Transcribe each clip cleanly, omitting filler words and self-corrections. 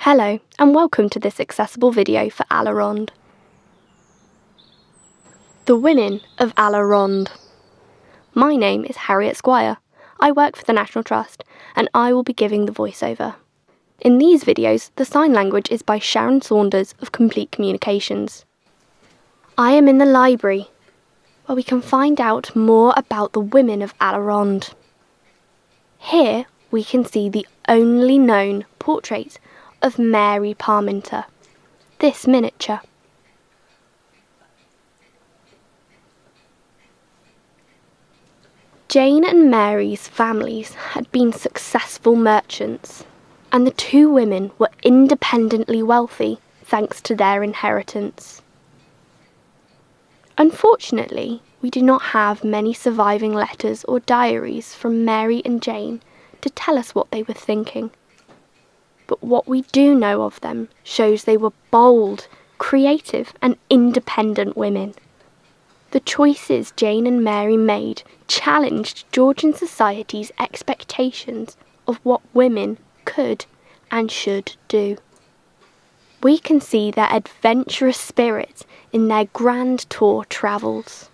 Hello and welcome to this accessible video for A la Ronde. The women of A la Ronde. My name is Harriet Squire. I work for the National Trust and I will be giving the voiceover. In these videos, the sign language is by Sharon Saunders of Complete Communications. I am in the library, where we can find out more about the women of A la Ronde. Here we can see the only known portrait of Mary Parminter, this miniature. Jane and Mary's families had been successful merchants, and the two women were independently wealthy thanks to their inheritance. Unfortunately, we do not have many surviving letters or diaries from Mary and Jane to tell us what they were thinking. But what we do know of them shows they were bold, creative and independent women. The choices Jane and Mary made challenged Georgian society's expectations of what women could and should do. We can see their adventurous spirit in their grand tour travels.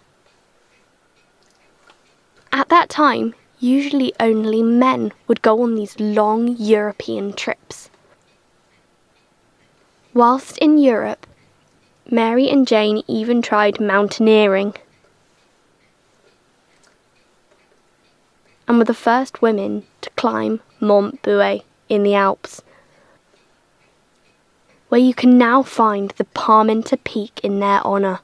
At that time, usually only men would go on these long European trips. Whilst in Europe, Mary and Jane even tried mountaineering and were the first women to climb Mont Bouet in the Alps, where you can now find the Parminter Peak in their honour.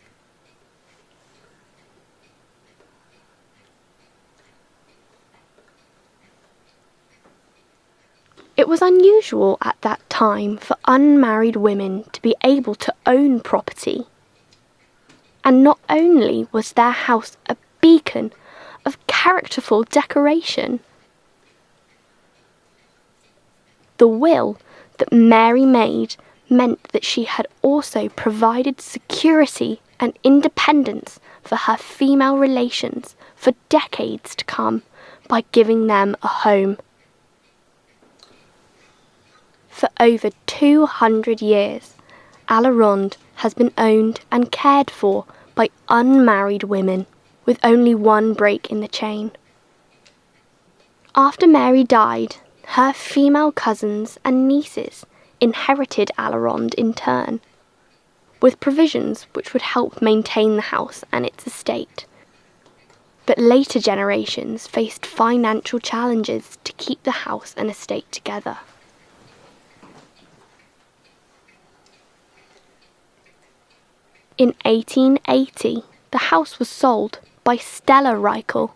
It was unusual at that time for unmarried women to be able to own property. And not only was their house a beacon of characterful decoration, the will that Mary made meant that she had also provided security and independence for her female relations for decades to come by giving them a home. For over 200 years, A la Ronde has been owned and cared for by unmarried women, with only one break in the chain. After Mary died, her female cousins and nieces inherited A la Ronde in turn, with provisions which would help maintain the house and its estate. But later generations faced financial challenges to keep the house and estate together. In 1880, the house was sold by Stella Reichel,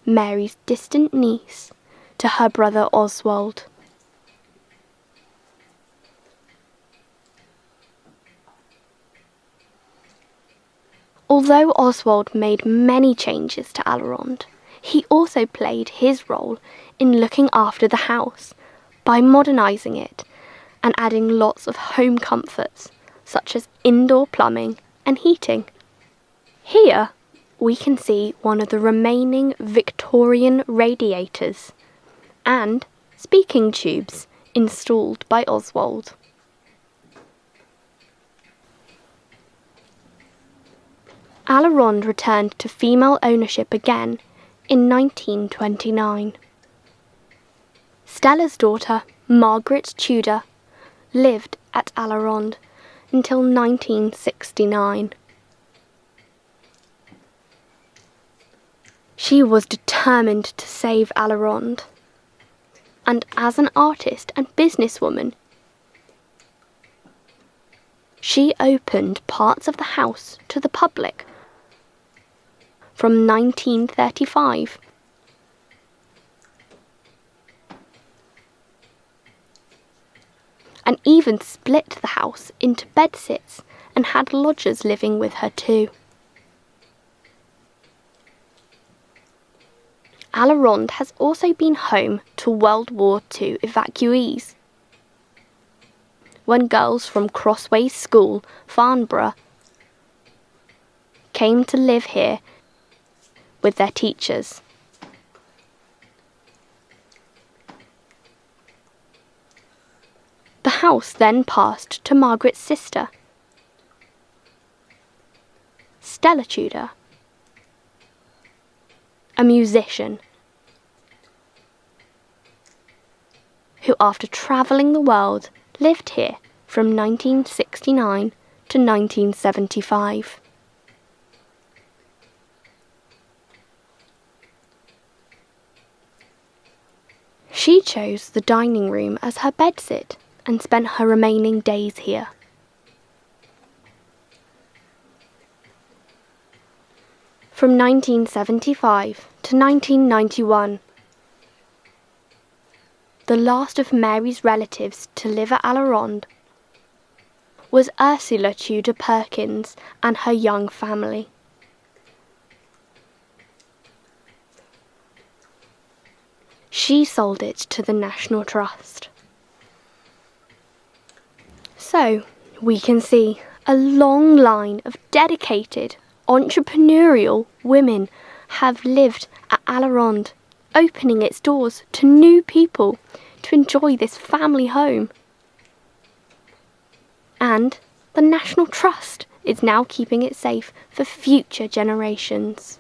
Mary's distant niece, to her brother Oswald. Although Oswald made many changes to A la Ronde, he also played his role in looking after the house by modernising it and adding lots of home comforts, such as indoor plumbing and heating. Here we can see one of the remaining Victorian radiators and speaking tubes installed by Oswald. A la Ronde returned to female ownership again in 1929. Stella's daughter, Margaret Tudor, lived at A la Ronde until 1969. She was determined to save A la Ronde, and as an artist and businesswoman, she opened parts of the house to the public from 1935. And even split the house into bedsits and had lodgers living with her too. A la Ronde has also been home to World War II evacuees. When girls from Crossways School, Farnborough, came to live here with their teachers. The house then passed to Margaret's sister, Stella Tudor, a musician, who after travelling the world lived here from 1969 to 1975. She chose the dining room as her bedsit and spent her remaining days here. From 1975 to 1991, the last of Mary's relatives to live at A la Ronde was Ursula Tudor Perkins and her young family. She sold it to the National Trust. So, we can see a long line of dedicated, entrepreneurial women have lived at A la Ronde, opening its doors to new people to enjoy this family home. And the National Trust is now keeping it safe for future generations.